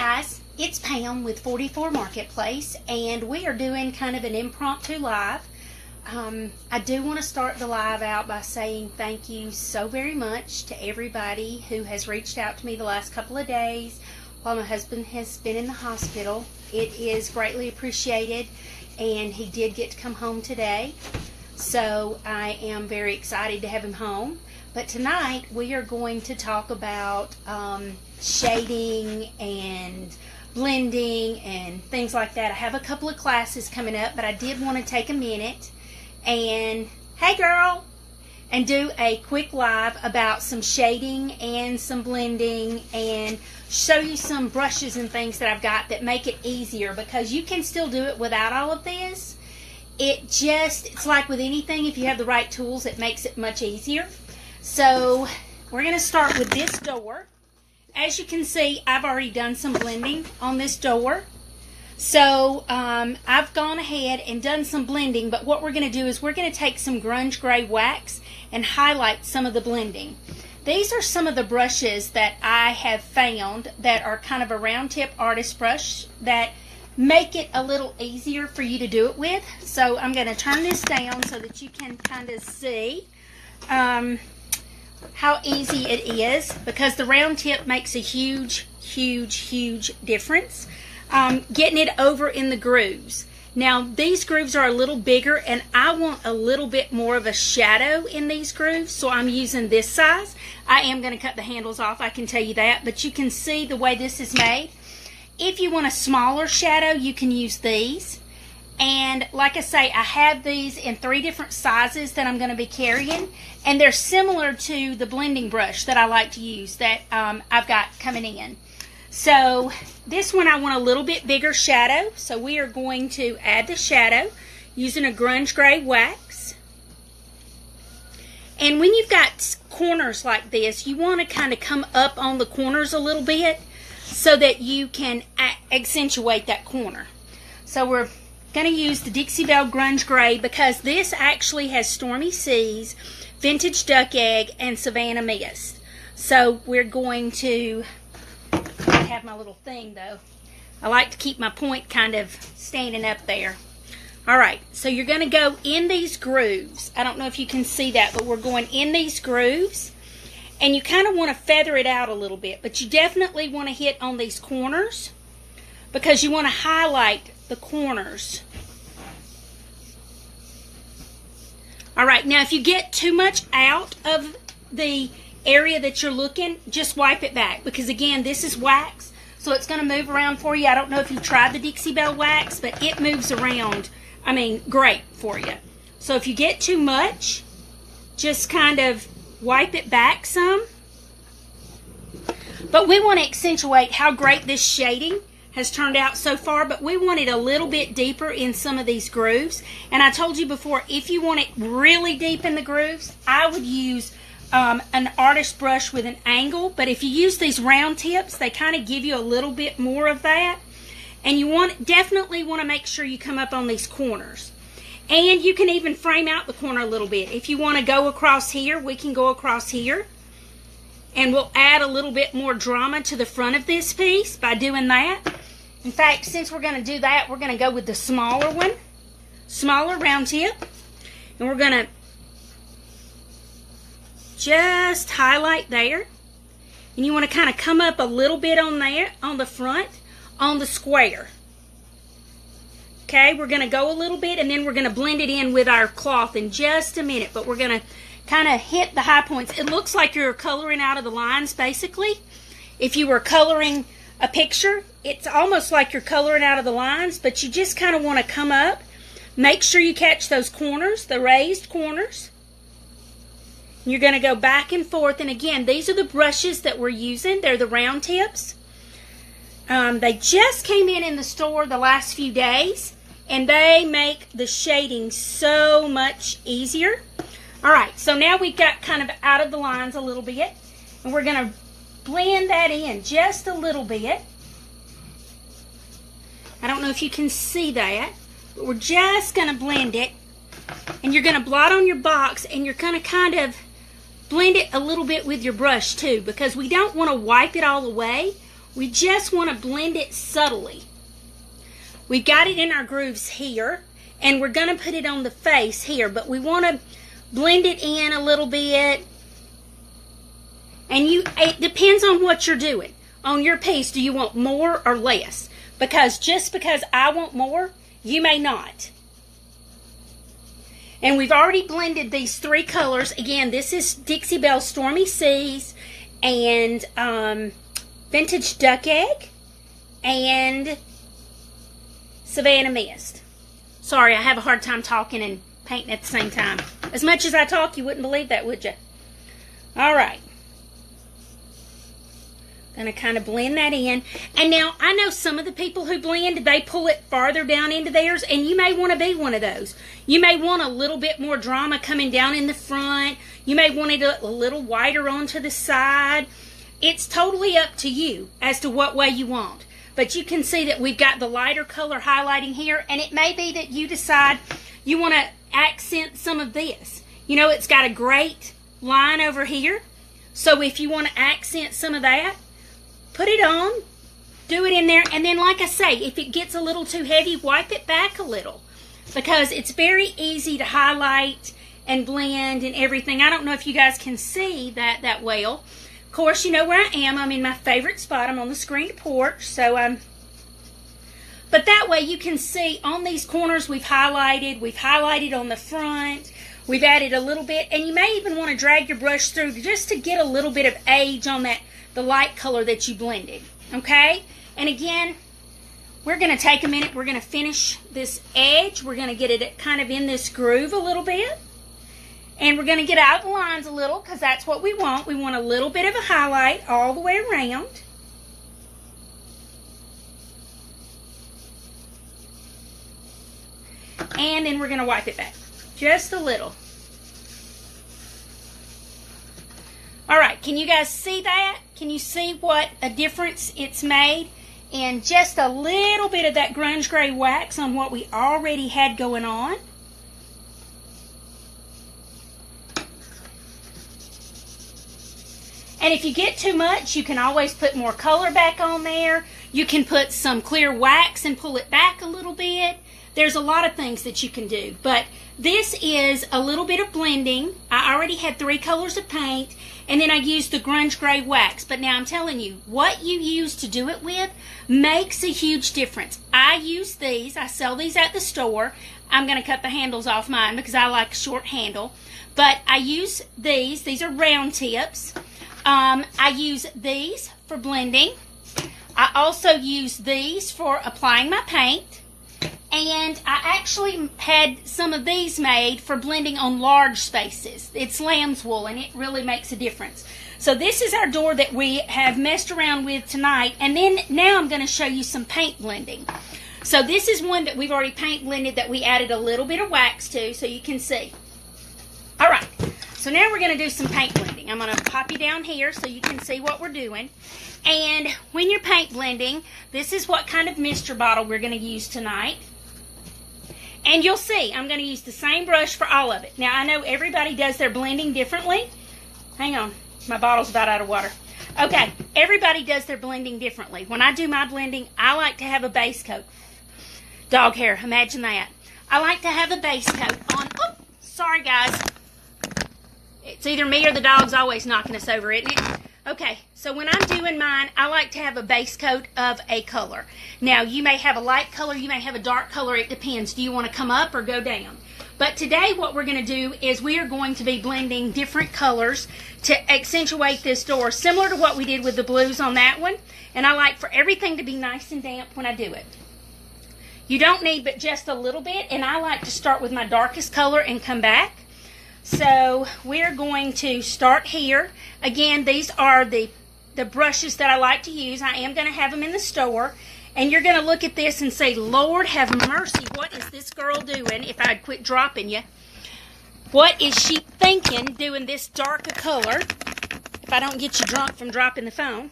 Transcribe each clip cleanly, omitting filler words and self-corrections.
guys, it's Pam with 44 Marketplace, and we are doing kind of an impromptu live. I do want to start the live out by saying thank you so very much to everybody who has reached out to me the last couple of days while my husband has been in the hospital. It is greatly appreciated, and he did get to come home today, so I am very excited to have him home. But tonight we are going to talk about shading and blending and things like that. I have a couple of classes coming up, but I did want to take a minute and, hey girl, and do a quick live about some shading and some blending and show you some brushes and things that I've got that make it easier, because you can still do it without all of this. It's like with anything, if you have the right tools, it makes it much easier. So we're going to start with this door. As you can see, I've already done some blending on this door. So I've gone ahead and done some blending, but what we're going to do is we're going to take some grunge gray wax and highlight some of the blending. These are some of the brushes that I have found that are kind of a round tip artist brush that make it a little easier for you to do it with. So I'm going to turn this down so that you can kind of see how easy it is, because the round tip makes a huge difference getting it over in the grooves. Now these grooves are a little bigger, and I want a little bit more of a shadow in these grooves, so I'm using this size. I am going to cut the handles off, I can tell you that, but you can see the way this is made. If you want a smaller shadow, you can use these. And like I say, I have these in 3 different sizes that I'm going to be carrying, and they're similar to the blending brush that I like to use that I've got coming in. So this one I want a little bit bigger shadow, so we are going to add the shadow using a grunge gray wax. And when you've got corners like this, you want to kind of come up on the corners a little bit so that you can accentuate that corner. So we're going to use the Dixie Belle Grunge Gray, because this actually has Stormy Seas, Vintage Duck Egg, and Savannah Mist. So we're going to have my little thing though. I like to keep my point kind of standing up there. Alright, so you're going to go in these grooves. I don't know if you can see that, but we're going in these grooves, and you kind of want to feather it out a little bit, but you definitely want to hit on these corners because you want to highlight the corners. Alright, now if you get too much out of the area that you're looking, just wipe it back, because again, this is wax, so it's going to move around for you. I don't know if you tried the Dixie Belle wax, but it moves around, great for you. So if you get too much, just kind of wipe it back some. But we want to accentuate how great this shading has turned out so far, but we want it a little bit deeper in some of these grooves. And I told you before, if you want it really deep in the grooves, I would use an artist brush with an angle, but if you use these round tips, they kind of give you a little bit more of that. And you definitely want to make sure you come up on these corners. And you can even frame out the corner a little bit. If you want to go across here, we can go across here. And we'll add a little bit more drama to the front of this piece by doing that. In fact, since we're going to do that, we're going to go with the smaller one, smaller round tip. And we're going to just highlight there. And you want to kind of come up a little bit on there, on the front, on the square. Okay, we're going to go a little bit, and then we're going to blend it in with our cloth in just a minute. But we're going to kind of hit the high points. It looks like you're coloring out of the lines, basically. If you were coloring a picture, it's almost like you're coloring out of the lines, but you just kind of want to come up. Make sure you catch those corners, the raised corners. You're going to go back and forth, and again, these are the brushes that we're using. They're the round tips. They just came in the store the last few days, and they make the shading so much easier. Alright, so now we've got kind of out of the lines a little bit, and we're going to blend that in just a little bit. I don't know if you can see that, but we're just going to blend it, and you're going to blot on your box, and you're going to kind of blend it a little bit with your brush too, because we don't want to wipe it all away. We just want to blend it subtly. We've got it in our grooves here, and we're going to put it on the face here, but we want to blend it in a little bit. And it depends on what you're doing. On your piece, do you want more or less? Because just because I want more, you may not. And we've already blended these 3 colors. Again, this is Dixie Belle Stormy Seas and Vintage Duck Egg and Savannah Mist. Sorry, I have a hard time talking and painting at the same time. As much as I talk, you wouldn't believe that, would you? All right. Going to kind of blend that in. And now, I know some of the people who blend, they pull it farther down into theirs, and you may want to be one of those. You may want a little bit more drama coming down in the front. You may want it a little wider onto the side. It's totally up to you as to what way you want. But you can see that we've got the lighter color highlighting here, and it may be that you decide you want to accent some of this. You know, it's got a great line over here. So if you want to accent some of that, put it on, do it in there, and then like I say, if it gets a little too heavy, wipe it back a little, because it's very easy to highlight and blend and everything. I don't know if you guys can see that well. Of course, you know where I am. I'm in my favorite spot. I'm on the screened porch, so but that way you can see on these corners we've highlighted on the front, we've added a little bit, and you may even want to drag your brush through just to get a little bit of age on the light color that you blended, okay? And again, we're going to take a minute. We're going to finish this edge. We're going to get it kind of in this groove a little bit. And we're going to get out the lines a little, because that's what we want. We want a little bit of a highlight all the way around. And then we're going to wipe it back just a little. All right, can you guys see that? Can you see what a difference it's made? And just a little bit of that grunge gray wax on what we already had going on. And if you get too much, you can always put more color back on there. You can put some clear wax and pull it back a little bit. There's a lot of things that you can do. But this is a little bit of blending. I already had 3 colors of paint. And then I used the grunge gray wax. But now I'm telling you, what you use to do it with makes a huge difference. I use these. I sell these at the store. I'm going to cut the handles off mine because I like a short handle. But I use these. These are round tips. I use these for blending. I also use these for applying my paint. And I actually had some of these made for blending on large spaces. It's lamb's wool, and it really makes a difference. So this is our door that we have messed around with tonight. And then now I'm going to show you some paint blending. So this is one that we've already paint blended that we added a little bit of wax to, so you can see. All right, so now we're going to do some paint blending. I'm going to pop you down here so you can see what we're doing. And when you're paint blending, this is what kind of mister bottle we're going to use tonight. And you'll see, I'm going to use the same brush for all of it. Now, I know everybody does their blending differently. Hang on, my bottle's about out of water. Okay, everybody does their blending differently. When I do my blending, I like to have a base coat. Dog hair, imagine that. I like to have a base coat on. Oh, sorry, guys. It's either me or the dog's always knocking us over, isn't it? Okay, so when I'm doing mine, I like to have a base coat of a color. Now, you may have a light color, you may have a dark color, it depends. Do you want to come up or go down? But today what we're going to do is we are going to be blending different colors to accentuate this door, similar to what we did with the blues on that one. And I like for everything to be nice and damp when I do it. You don't need but just a little bit, and I like to start with my darkest color and come back. So we're going to start here. Again, these are the brushes that I like to use. I am going to have them in the store. And you're going to look at this and say, Lord have mercy, what is this girl doing if I'd quit dropping you? What is she thinking doing this dark a color? If I don't get you drunk from dropping the phone.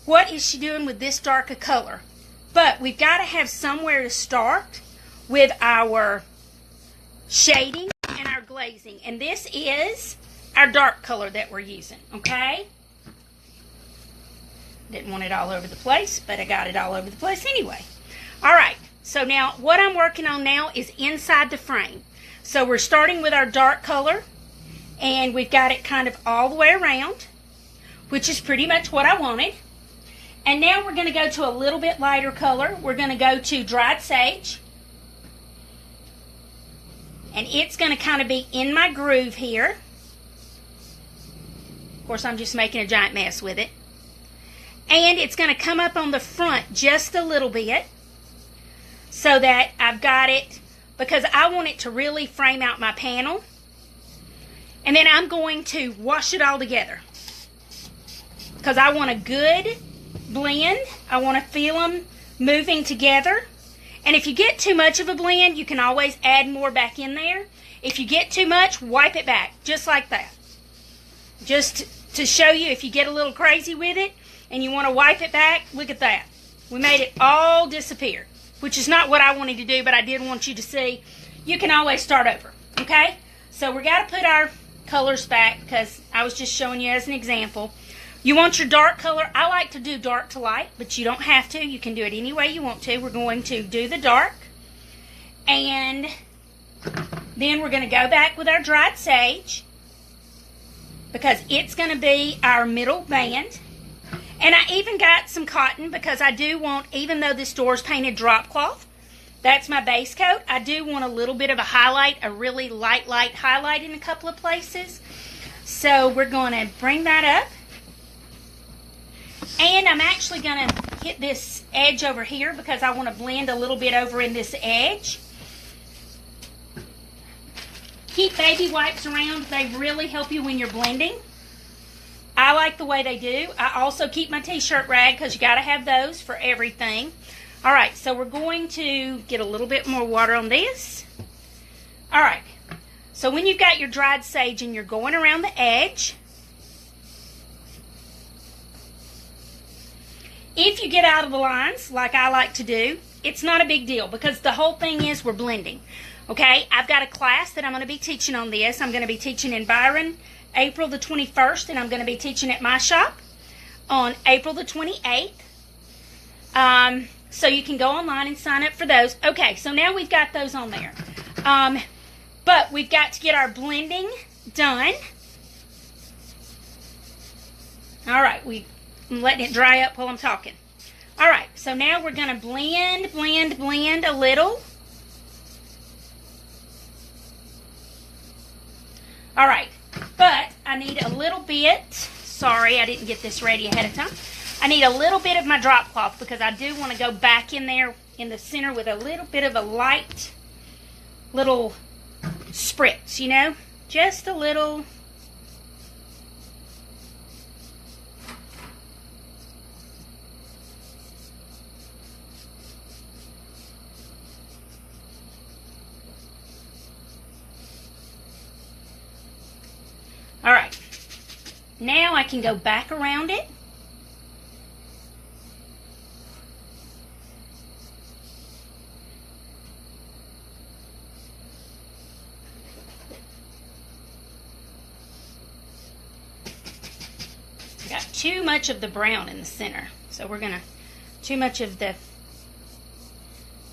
What is she doing with this dark a color? But we've got to have somewhere to start with our shading and our glazing. And this is our dark color that we're using, okay? Didn't want it all over the place, but I got it all over the place anyway. All right, so now what I'm working on now is inside the frame. So we're starting with our dark color, and we've got it kind of all the way around, which is pretty much what I wanted. And now we're going to go to a little bit lighter color. We're going to go to dried sage. And it's going to kind of be in my groove here. Of course, I'm just making a giant mess with it. And it's going to come up on the front just a little bit so that I've got it, because I want it to really frame out my panel. And then I'm going to wash it all together because I want a good blend. I want to feel them moving together. And if you get too much of a blend, you can always add more back in there. If you get too much, wipe it back, just like that. Just to show you, if you get a little crazy with it and you want to wipe it back, look at that. We made it all disappear, which is not what I wanted to do, but I did want you to see. You can always start over, okay? So we got to put our colors back because I was just showing you as an example. You want your dark color. I like to do dark to light, but you don't have to. You can do it any way you want to. We're going to do the dark. And then we're going to go back with our dried sage because it's going to be our middle band. And I even got some cotton because I do want, even though this door is painted drop cloth, that's my base coat, I do want a little bit of a highlight, a really light highlight in a couple of places. So we're going to bring that up. And I'm actually going to hit this edge over here because I want to blend a little bit over in this edge. Keep baby wipes around. They really help you when you're blending. I like the way they do. I also keep my t-shirt rag because you got to have those for everything. All right, so we're going to get a little bit more water on this. All right, so when you've got your dried sage and you're going around the edge, if you get out of the lines, like I like to do, it's not a big deal because the whole thing is we're blending. Okay, I've got a class that I'm going to be teaching on this. I'm going to be teaching in Byron April the 21st, and I'm going to be teaching at my shop on April the 28th. So you can go online and sign up for those. Okay, so now we've got those on there. But we've got to get our blending done. All right, I'm letting it dry up while I'm talking. All right, so now we're going to blend a little. All right, but I need a little bit. Sorry, I didn't get this ready ahead of time. I need a little bit of my drop cloth because I do want to go back in there in the center with a little bit of a light little spritz, you know, just a little. All right, now I can go back around it. Got too much of the brown in the center, so we're gonna too much of the,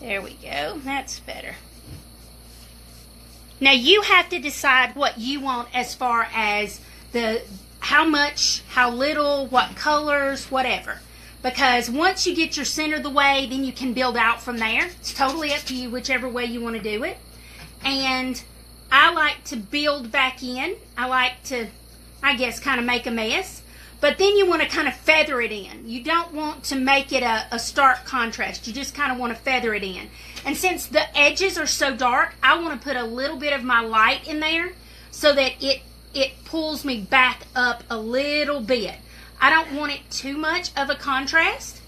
there we go, that's better. Now you have to decide what you want as far as the how much, how little, what colors, whatever, because once you get your center the way, then you can build out from there. It's totally up to you whichever way you want to do it. And I like to build back in. I like to, I guess, kind of make a mess. But then you want to kind of feather it in. You don't want to make it a stark contrast. You just kind of want to feather it in. And since the edges are so dark, I want to put a little bit of my light in there so that it pulls me back up a little bit. I don't want it too much of a contrast.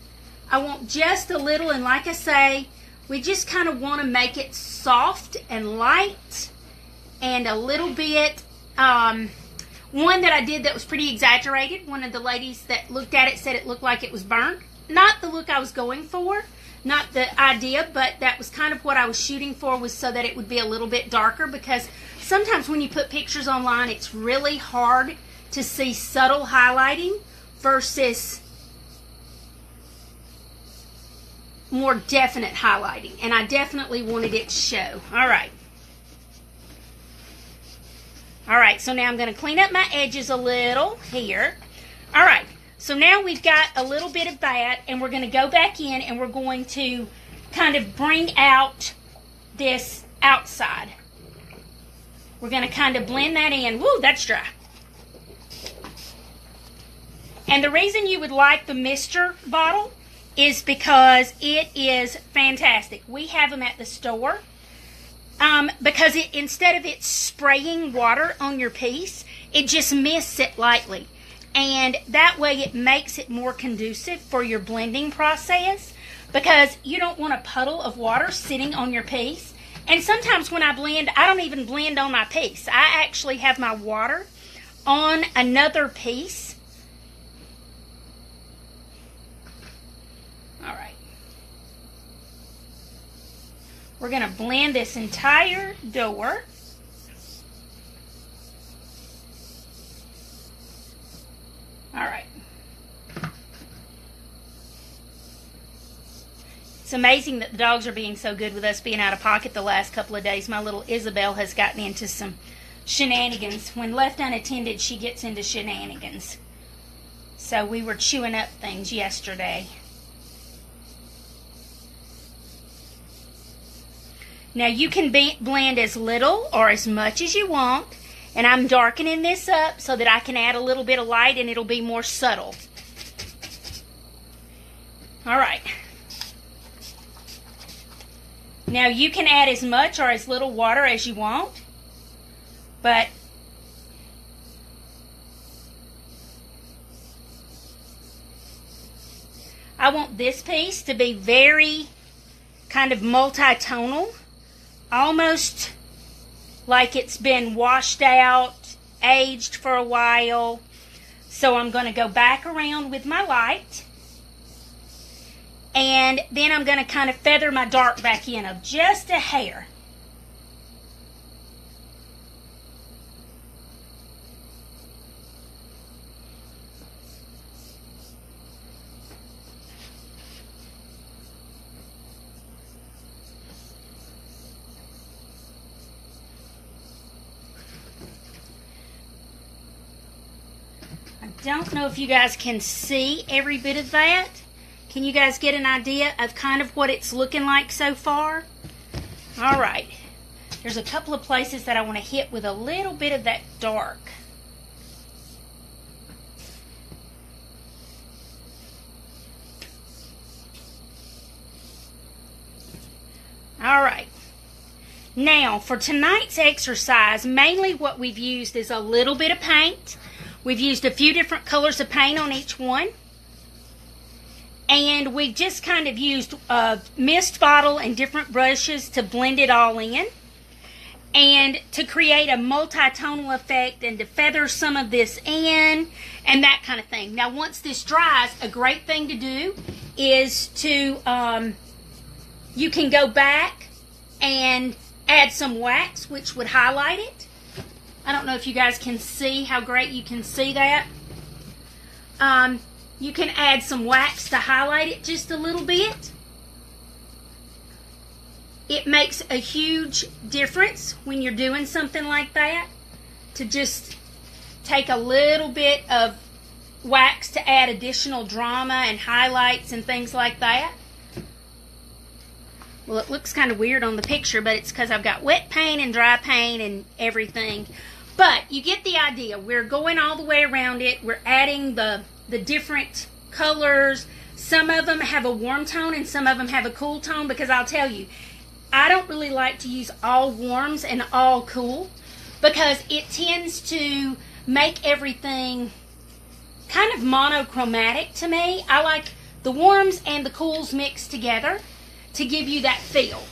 I want just a little, and like I say, we just kind of want to make it soft and light and a little bit, one that I did that was pretty exaggerated. One of the ladies that looked at it said it looked like it was burnt. Not the look I was going for, not the idea, but that was kind of what I was shooting for, was so that it would be a little bit darker, because sometimes when you put pictures online, it's really hard to see subtle highlighting versus more definite highlighting, and I definitely wanted it to show. All right. All right, so now I'm going to clean up my edges a little here. All right, so now we've got a little bit of that, and we're going to go back in and we're going to kind of bring out this outside. We're going to kind of blend that in. Woo, that's dry. And the reason you would like the Mister bottle is because it is fantastic. We have them at the store. Because instead of it spraying water on your piece, it just mists it lightly. And that way it makes it more conducive for your blending process, because you don't want a puddle of water sitting on your piece. And sometimes when I blend, I don't even blend on my piece. I actually have my water on another piece. All right. We're going to blend this entire door. All right. It's amazing that the dogs are being so good with us being out of pocket the last couple of days. My little Isabel has gotten into some shenanigans. When left unattended, she gets into shenanigans. So we were chewing up things yesterday. Now you can blend as little or as much as you want, and I'm darkening this up so that I can add a little bit of light and it'll be more subtle. All right. Now you can add as much or as little water as you want, but I want this piece to be very kind of multi-tonal. Almost like it's been washed out, aged for a while. So I'm going to go back around with my light. And then I'm going to kind of feather my dark back in of just a hair. Don't know if you guys can see every bit of that. Can you guys get an idea of kind of what it's looking like so far? All right. There's a couple of places that I want to hit with a little bit of that dark. All right. Now, for tonight's exercise, mainly what we've used is a little bit of paint. We've used a few different colors of paint on each one. And we just kind of used a mist bottle and different brushes to blend it all in. And to create a multi-tonal effect and to feather some of this in and that kind of thing. Now, once this dries, a great thing to do is to, you can go back and add some wax, which would highlight it. I don't know if you guys can see how great you can see that. You can add some wax to highlight it just a little bit. It makes a huge difference when you're doing something like that, to just take a little bit of wax to add additional drama and highlights and things like that. Well, it looks kind of weird on the picture, but it's because I've got wet paint and dry paint and everything. But you get the idea. We're going all the way around it. We're adding the different colors. Some of them have a warm tone and some of them have a cool tone, because I'll tell you, I don't really like to use all warms and all cool, because it tends to make everything kind of monochromatic to me. I like the warms and the cools mixed together to give you that feel.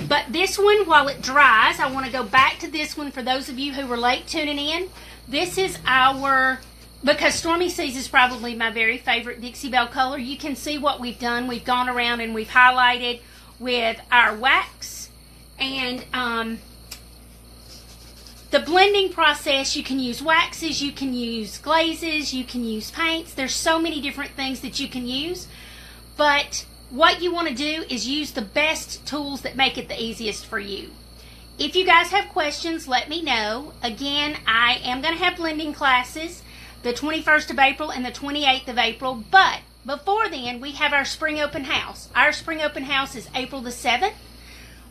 But this one, while it dries, I want to go back to this one for those of you who were late tuning in. This is our, because Stormy Seas is probably my very favorite Dixie Belle color. You can see what we've done. We've gone around and we've highlighted with our wax. And the blending process, you can use waxes, you can use glazes, you can use paints. There's so many different things that you can use. But what you want to do is use the best tools that make it the easiest for you. If you guys have questions, let me know. Again, I am going to have blending classes the 21st of April and the 28th of April, but before then, we have our spring open house. Our spring open house is April the 7th.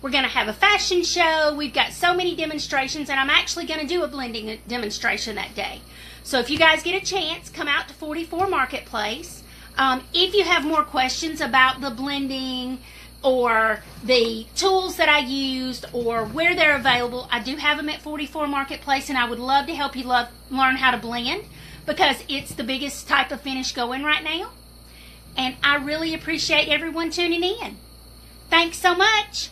We're going to have a fashion show. We've got so many demonstrations, and I'm actually going to do a blending demonstration that day. So if you guys get a chance, come out to 44 Marketplace. If you have more questions about the blending or the tools that I used or where they're available, I do have them at 44 Marketplace, and I would love to help you learn how to blend, because it's the biggest type of finish going right now. And I really appreciate everyone tuning in. Thanks so much.